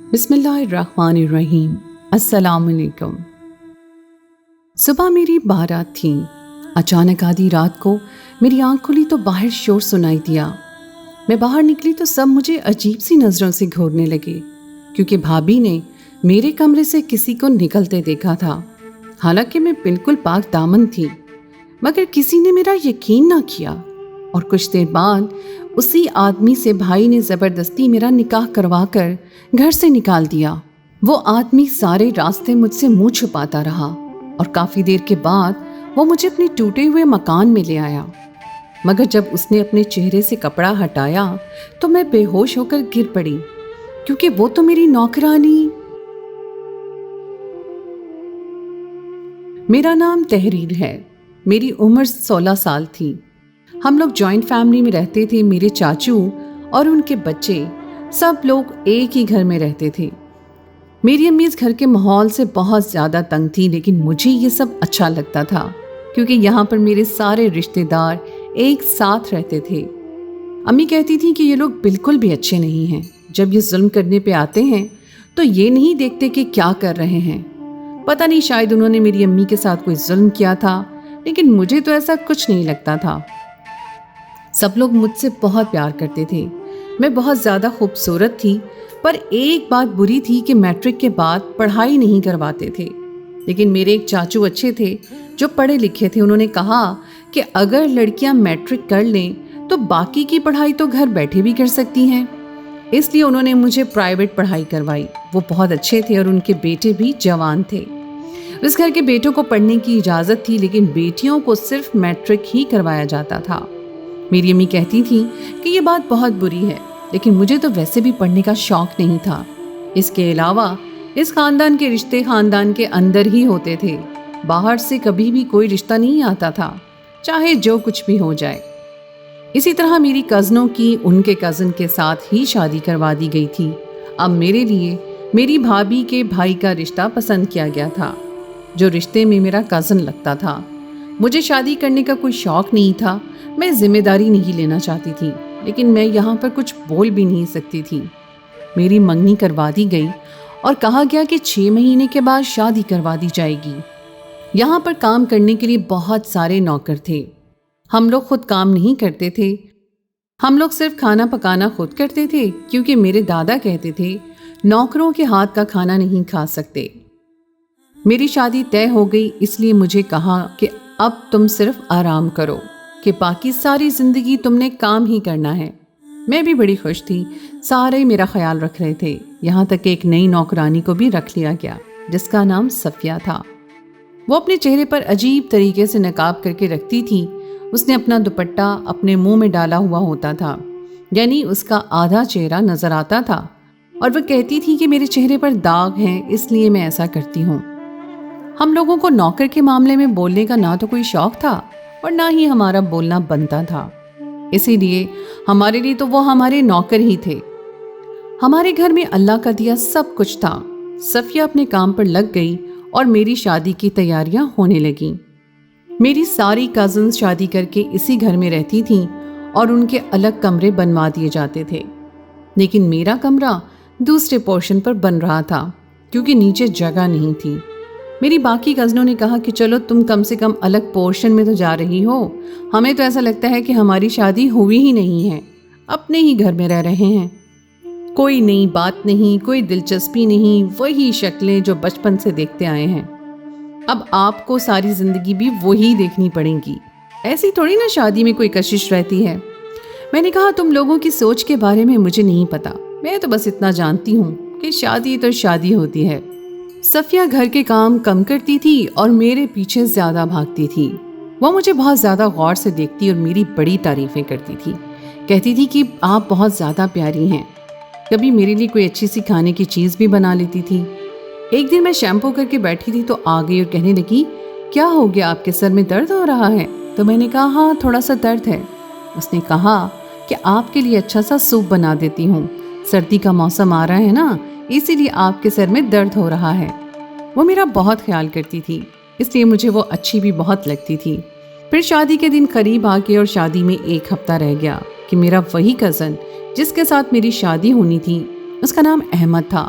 بسم اللہ الرحمن الرحیم۔ السلام علیکم۔ صبح میری بارات تھی۔ اچانک آدھی رات کو میری آنکھ کھلی تو باہر شور سنائی دیا۔ میں باہر نکلی تو سب مجھے عجیب سی نظروں سے گھورنے لگے، کیونکہ بھابھی نے میرے کمرے سے کسی کو نکلتے دیکھا تھا۔ حالانکہ میں بالکل پاک دامن تھی، مگر کسی نے میرا یقین نہ کیا، اور کچھ دیر بعد اسی آدمی سے بھائی نے زبردستی میرا نکاح کروا کر گھر سے نکال دیا۔ وہ آدمی سارے راستے مجھ سے منہ چھپاتا رہا، اور کافی دیر کے بعد وہ مجھے اپنے ٹوٹے ہوئے مکان میں لے آیا۔ مگر جب اس نے اپنے چہرے سے کپڑا ہٹایا تو میں بے ہوش ہو کر گر پڑی، کیونکہ وہ تو میری نوکرانی۔ میرا نام تحریر ہے۔ میری عمر 16 سال تھی۔ ہم لوگ جوائنٹ فیملی میں رہتے تھے۔ میرے چاچو اور ان کے بچے سب لوگ ایک ہی گھر میں رہتے تھے۔ میری امی اس گھر کے ماحول سے بہت زیادہ تنگ تھی، لیکن مجھے یہ سب اچھا لگتا تھا، کیونکہ یہاں پر میرے سارے رشتہ دار ایک ساتھ رہتے تھے۔ امی کہتی تھیں کہ یہ لوگ بالکل بھی اچھے نہیں ہیں۔ جب یہ ظلم کرنے پہ آتے ہیں تو یہ نہیں دیکھتے کہ کیا کر رہے ہیں۔ پتہ نہیں، شاید انہوں نے میری امی کے ساتھ کوئی ظلم کیا تھا، لیکن مجھے تو ایسا کچھ نہیں لگتا تھا۔ سب لوگ مجھ سے بہت پیار کرتے تھے۔ میں بہت زیادہ خوبصورت تھی، پر ایک بات بری تھی کہ میٹرک کے بعد پڑھائی نہیں کرواتے تھے۔ لیکن میرے ایک چاچو اچھے تھے جو پڑھے لکھے تھے۔ انہوں نے کہا کہ اگر لڑکیاں میٹرک کر لیں تو باقی کی پڑھائی تو گھر بیٹھے بھی کر سکتی ہیں۔ اس لیے انہوں نے مجھے پرائیویٹ پڑھائی کروائی۔ وہ بہت اچھے تھے اور ان کے بیٹے بھی جوان تھے۔ اس گھر کے بیٹوں کو پڑھنے کی اجازت تھی، لیکن بیٹیوں کو صرف میٹرک ہی کروایا جاتا تھا۔ میری امی کہتی تھی کہ یہ بات بہت بری ہے، لیکن مجھے تو ویسے بھی پڑھنے کا شوق نہیں تھا۔ اس کے علاوہ اس خاندان کے رشتے خاندان کے اندر ہی ہوتے تھے، باہر سے کبھی بھی کوئی رشتہ نہیں آتا تھا، چاہے جو کچھ بھی ہو جائے۔ اسی طرح میری کزنوں کی ان کے کزن کے ساتھ ہی شادی کروا دی گئی تھی۔ اب میرے لیے میری بھابھی کے بھائی کا رشتہ پسند کیا گیا تھا، جو رشتے میں میرا کزن لگتا تھا۔ مجھے شادی کرنے کا کوئی شوق نہیں تھا، میں ذمہ داری نہیں لینا چاہتی تھی، لیکن میں یہاں پر کچھ بول بھی نہیں سکتی تھی۔ میری منگنی کروا دی گئی اور کہا گیا کہ 6 مہینے کے بعد شادی کروا دی جائے گی۔ یہاں پر کام کرنے کے لیے بہت سارے نوکر تھے۔ ہم لوگ خود کام نہیں کرتے تھے، ہم لوگ صرف کھانا پکانا خود کرتے تھے، کیونکہ میرے دادا کہتے تھے نوکروں کے ہاتھ کا کھانا نہیں کھا سکتے۔ میری شادی طے ہو گئی، اس لیے مجھے کہا کہ اب تم صرف آرام کرو، کہ باقی ساری زندگی تم نے کام ہی کرنا ہے۔ میں بھی بڑی خوش تھی، سارے میرا خیال رکھ رہے تھے، یہاں تک کہ ایک نئی نوکرانی کو بھی رکھ لیا گیا جس کا نام صفیہ تھا۔ وہ اپنے چہرے پر عجیب طریقے سے نقاب کر کے رکھتی تھی۔ اس نے اپنا دوپٹہ اپنے منہ میں ڈالا ہوا ہوتا تھا، یعنی اس کا آدھا چہرہ نظر آتا تھا، اور وہ کہتی تھی کہ میرے چہرے پر داغ ہیں، اس لیے میں ایسا کرتی ہوں۔ ہم لوگوں کو نوکر کے معاملے میں بولنے کا نہ تو کوئی شوق تھا اور نہ ہی ہمارا بولنا بنتا تھا، اسی لیے ہمارے لیے تو وہ ہمارے نوکر ہی تھے۔ ہمارے گھر میں اللہ کا دیا سب کچھ تھا۔ صفیہ اپنے کام پر لگ گئی اور میری شادی کی تیاریاں ہونے لگیں۔ میری ساری کزنز شادی کر کے اسی گھر میں رہتی تھیں اور ان کے الگ کمرے بنوا دیے جاتے تھے، لیکن میرا کمرہ دوسرے پورشن پر بن رہا تھا، کیونکہ نیچے جگہ نہیں تھی۔ میری باقی کزنوں نے کہا کہ چلو تم کم سے کم الگ پورشن میں تو جا رہی ہو، ہمیں تو ایسا لگتا ہے کہ ہماری شادی ہوئی ہی نہیں ہے، اپنے ہی گھر میں رہ رہے ہیں۔ کوئی نئی بات نہیں، کوئی دلچسپی نہیں، وہی شکلیں جو بچپن سے دیکھتے آئے ہیں۔ اب آپ کو ساری زندگی بھی وہی دیکھنی پڑیں گی، ایسی تھوڑی نا شادی میں کوئی کشش رہتی ہے۔ میں نے کہا تم لوگوں کی سوچ کے بارے میں مجھے نہیں پتا، میں تو بس اتنا جانتی ہوں کہ شادی تو شادی ہوتی ہے۔ صفیہ گھر کے کام کم کرتی تھی اور میرے پیچھے زیادہ بھاگتی تھی۔ وہ مجھے بہت زیادہ غور سے دیکھتی اور میری بڑی تعریفیں کرتی تھی، کہتی تھی کہ آپ بہت زیادہ پیاری ہیں۔ کبھی میرے لیے کوئی اچھی سی کھانے کی چیز بھی بنا لیتی تھی۔ ایک دن میں شیمپو کر کے بیٹھی تھی تو آ گئی اور کہنے لگی، کیا ہو گیا، آپ کے سر میں درد ہو رہا ہے؟ تو میں نے کہا ہاں تھوڑا سا درد ہے۔ اس نے کہا کہ آپ کے لیے اچھا سا سوپ بنا دیتی ہوں، سردی کا موسم آ رہا ہے نا، اسی لیے آپ کے سر میں درد ہو رہا ہے۔ وہ میرا بہت خیال کرتی تھی، اس لیے مجھے وہ اچھی بھی بہت لگتی تھی۔ پھر شادی کے دن قریب آ کے اور شادی میں 1 ہفتہ رہ گیا کہ میرا وہی کزن جس کے ساتھ میری شادی ہونی تھی، اس کا نام احمد تھا،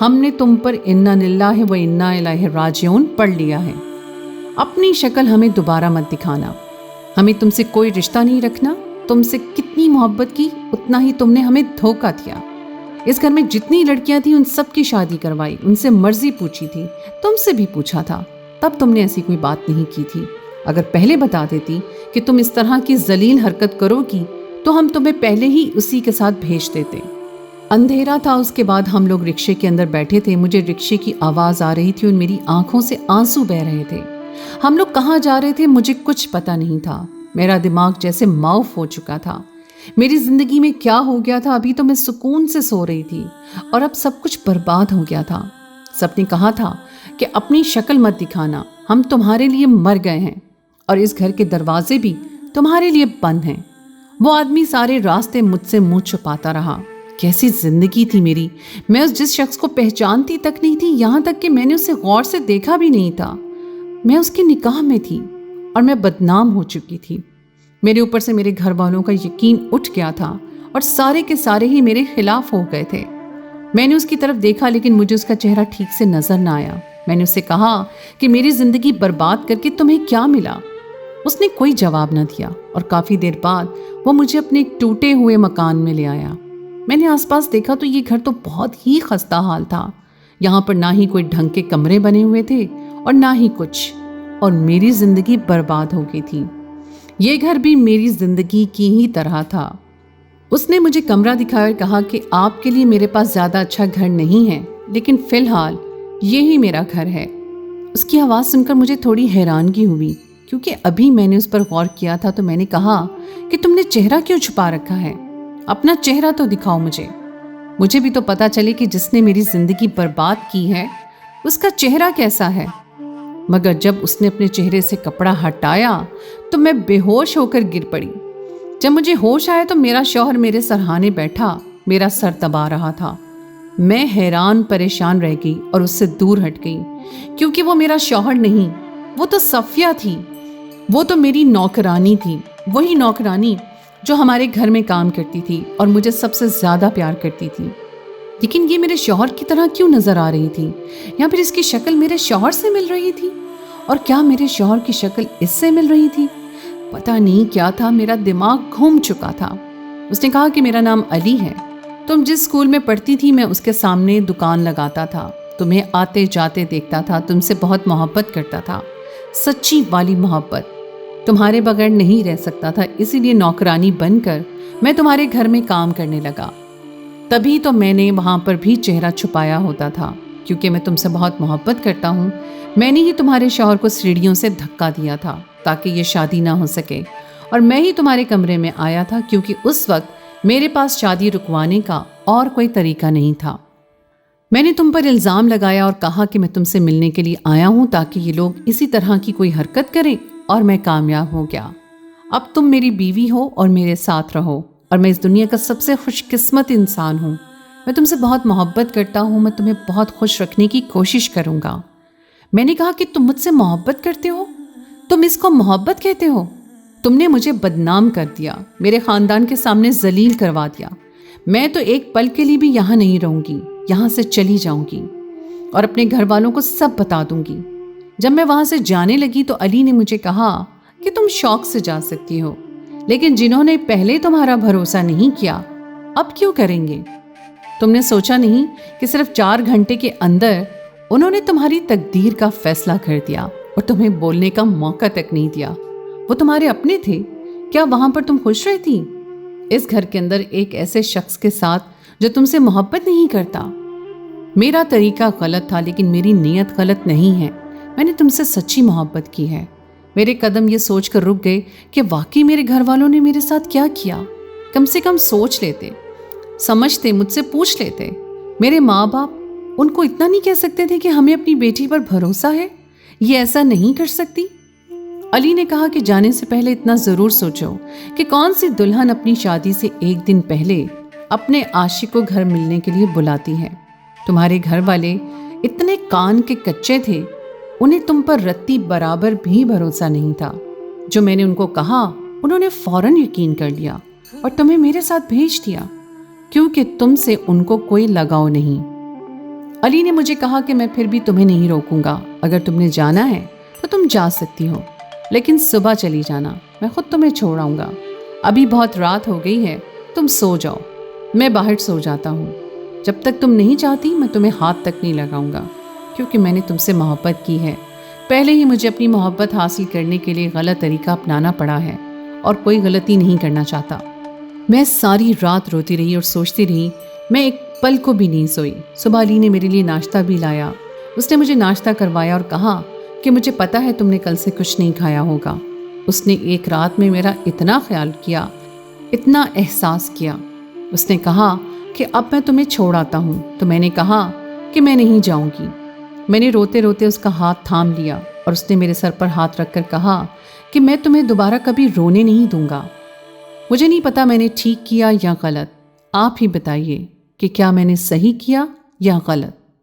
ہم نے تم پر انا للہ و انا الیہ راجعون پڑھ لیا ہے. اپنی شکل ہمیں دوبارہ مت دکھانا. ہمیں تم سے کوئی رشتہ نہیں رکھنا. تم سے کتنی محبت کی اتنا ہی تم نے ہمیں دھوکہ دیا. اس گھر میں جتنی لڑکیاں تھیں ان سب کی شادی کروائی, ان سے مرضی پوچھی تھی, تم سے بھی پوچھا تھا, تب تم نے ایسی کوئی بات نہیں کی تھی. اگر پہلے بتا دیتی کہ تم اس طرح کی ذلیل حرکت کرو گی تو ہم تمہیں پہلے ہی اسی کے ساتھ بھیج دیتے. اندھیرا تھا. اس کے بعد ہم لوگ رکشے کے اندر بیٹھے تھے. مجھے رکشے کی آواز آ رہی تھی اور میری آنکھوں سے آنسو بہہ رہے تھے. ہم لوگ کہاں جا رہے تھے مجھے کچھ پتا نہیں تھا. میرا دماغ جیسے معاف ہو چکا تھا. میری زندگی میں کیا ہو گیا تھا؟ ابھی تو میں سکون سے سو رہی تھی اور اب سب کچھ برباد ہو گیا تھا. سب نے کہا تھا کہ اپنی شکل مت دکھانا, ہم تمہارے لیے مر گئے ہیں اور اس گھر کے دروازے بھی تمہارے لیے بند ہیں. وہ آدمی سارے راستے مجھ سے منہ چھپاتا رہا. کیسی زندگی تھی میری. میں اس جس شخص کو پہچانتی تک نہیں تھی, یہاں تک کہ میں نے اسے غور سے دیکھا بھی نہیں تھا. میں اس کے نکاح میں تھی اور میں بدنام ہو چکی تھی. میرے اوپر سے میرے گھر والوں کا یقین اٹھ گیا تھا اور سارے کے سارے ہی میرے خلاف ہو گئے تھے. میں نے اس کی طرف دیکھا لیکن مجھے اس کا چہرہ ٹھیک سے نظر نہ آیا. میں نے اسے کہا کہ میری زندگی برباد کر کے تمہیں کیا ملا؟ اس نے کوئی جواب نہ دیا اور کافی دیر بعد وہ مجھے اپنے ایک ٹوٹے ہوئے مکان میں لے آیا. میں نے آس پاس دیکھا تو یہ گھر تو بہت ہی خستہ حال تھا. یہاں پر نہ ہی کوئی ڈھنگ کے کمرے بنے ہوئے تھے اور نہ ہی کچھ, اور میری زندگی برباد ہو گئی تھی. یہ گھر بھی میری زندگی کی ہی طرح تھا. اس نے مجھے کمرہ دکھایا اور کہا کہ آپ کے لیے میرے پاس زیادہ اچھا گھر نہیں ہے, لیکن فی الحال یہی میرا گھر ہے. اس کی آواز سن کر مجھے تھوڑی حیرانگی ہوئی, کیونکہ ابھی میں نے اس پر غور کیا تھا. تو میں نے کہا کہ تم نے چہرہ کیوں چھپا رکھا ہے؟ اپنا چہرہ تو دکھاؤ مجھے بھی تو پتا چلے کہ جس نے میری زندگی برباد کی ہے اس کا چہرہ کیسا ہے. مگر جب اس نے اپنے چہرے سے کپڑا ہٹایا تو میں بے ہوش ہو کر گر پڑی. جب مجھے ہوش آیا تو میرا شوہر میرے سرہانے بیٹھا میرا سر دبا رہا تھا. میں حیران پریشان رہ گئی اور اس سے دور ہٹ گئی, کیونکہ وہ میرا شوہر نہیں, وہ تو صفیہ تھی. وہ تو میری نوکرانی تھی, وہی نوکرانی جو ہمارے گھر میں کام کرتی تھی اور مجھے سب سے زیادہ پیار کرتی تھی. لیکن یہ میرے شوہر کی طرح کیوں نظر آ رہی تھی, یا پھر اس کی شکل میرے شوہر سے مل رہی تھی, اور کیا میرے شوہر کی شکل اس سے مل رہی تھی؟ پتہ نہیں کیا تھا, میرا دماغ گھوم چکا تھا. اس نے کہا کہ میرا نام علی ہے, تم جس اسکول میں پڑھتی تھی میں اس کے سامنے دکان لگاتا تھا, تمہیں آتے جاتے دیکھتا تھا, تم سے بہت محبت کرتا تھا, سچی والی محبت. تمہارے بغیر نہیں رہ سکتا تھا, اسی لیے نوکرانی بن کر میں تمہارے گھر میں کام کرنے لگا. تبھی تو میں نے وہاں پر بھی چہرہ چھپایا ہوتا تھا, کیونکہ میں تم سے بہت محبت کرتا ہوں. میں نے ہی تمہارے شوہر کو سیڑھیوں سے دھکا دیا تھا تاکہ یہ شادی نہ ہو سکے, اور میں ہی تمہارے کمرے میں آیا تھا کیونکہ اس وقت میرے پاس شادی رکوانے کا اور کوئی طریقہ نہیں تھا. میں نے تم پر الزام لگایا اور کہا کہ میں تم سے ملنے کے لیے آیا ہوں تاکہ یہ لوگ اسی طرح کی کوئی حرکت کریں, اور میں کامیاب ہو گیا. اب تم میری بیوی ہو اور میرے ساتھ رہو, اور میں اس دنیا کا سب سے خوش قسمت انسان ہوں. میں تم سے بہت محبت کرتا ہوں, میں تمہیں بہت خوش رکھنے کی کوشش کروں گا. میں نے کہا کہ تم مجھ سے محبت کرتے ہو, تم اس کو محبت کہتے ہو؟ تم نے مجھے بدنام کر دیا, میرے خاندان کے سامنے ذلیل کروا دیا. میں تو ایک پل کے لیے بھی یہاں نہیں رہوں گی, یہاں سے چلی جاؤں گی اور اپنے گھر والوں کو سب بتا دوں گی. جب میں وہاں سے جانے لگی تو علی نے مجھے کہا کہ تم شوق سے جا سکتی ہو, لیکن جنہوں نے پہلے تمہارا بھروسہ نہیں کیا اب کیوں کریں گے؟ تم نے سوچا نہیں کہ صرف 4 گھنٹے کے اندر انہوں نے تمہاری تقدیر کا فیصلہ کر دیا اور تمہیں بولنے کا موقع تک نہیں دیا. وہ تمہارے اپنے تھے, کیا وہاں پر تم خوش رہتی؟ اس گھر کے اندر ایک ایسے شخص کے ساتھ جو تم سے محبت نہیں کرتا. میرا طریقہ غلط تھا لیکن میری نیت غلط نہیں ہے. میں نے تم سے سچی محبت کی ہے. میرے قدم یہ سوچ کر رک گئے کہ واقعی میرے گھر والوں نے میرے ساتھ کیا کیا. کم سے کم سوچ لیتے, سمجھتے, مجھ سے پوچھ لیتے. میرے ماں باپ ان کو اتنا نہیں کہہ سکتے تھے کہ ہمیں اپنی بیٹی پر بھروسہ ہے, یہ ایسا نہیں کر سکتی. علی نے کہا کہ جانے سے پہلے اتنا ضرور سوچو کہ کون سی دلہن اپنی شادی سے 1 دن پہلے اپنے عاشق کو گھر ملنے کے لیے بلاتی ہے. تمہارے گھر والے اتنے کان کے کچے تھے, انہیں تم پر رتی برابر بھی بھروسہ نہیں تھا. جو میں نے ان کو کہا انہوں نے فوراً یقین کر لیا اور تمہیں میرے ساتھ بھیج دیا, کیونکہ تم سے ان کو کوئی لگاؤ نہیں. علی نے مجھے کہا کہ میں پھر بھی تمہیں نہیں روکوں گا، اگر تم نے جانا ہے تو تم جا سکتی ہو، لیکن صبح چلی جانا، میں خود تمہیں چھوڑ آؤں گا۔ ابھی بہت رات ہو گئی ہے، تم سو جاؤ، میں باہر سو جاتا ہوں۔ جب تک تم نہیں چاہتی میں تمہیں ہاتھ تک نہیں لگاؤں گا، کیونکہ میں نے تم سے محبت کی ہے۔ پہلے ہی مجھے اپنی محبت حاصل کرنے کے لیے غلط طریقہ اپنانا پڑا ہے اور کوئی غلطی نہیں کرنا چاہتا۔ میں ساری رات روتی رہی اور سوچتی رہی، میں ایک پل کو بھی نہیں سوئی۔ صبح علی نے میرے لیے ناشتہ بھی لایا، اس نے مجھے ناشتہ کروایا اور کہا کہ مجھے پتا ہے تم نے کل سے کچھ نہیں کھایا ہوگا۔ اس نے ایک رات میں میرا اتنا خیال کیا، اتنا احساس کیا۔ اس نے کہا کہ اب میں تمہیں چھوڑ آتا ہوں، تو میں نے کہا کہ میں نہیں جاؤں گی۔ میں نے روتے روتے اس کا ہاتھ تھام لیا اور اس نے میرے سر پر ہاتھ رکھ کر کہا کہ میں تمہیں دوبارہ کبھی رونے نہیں دوں گا۔ مجھے نہیں پتا میں نے ٹھیک کیا یا غلط، آپ ہی بتائیے کہ کیا میں نے صحیح کیا یا غلط۔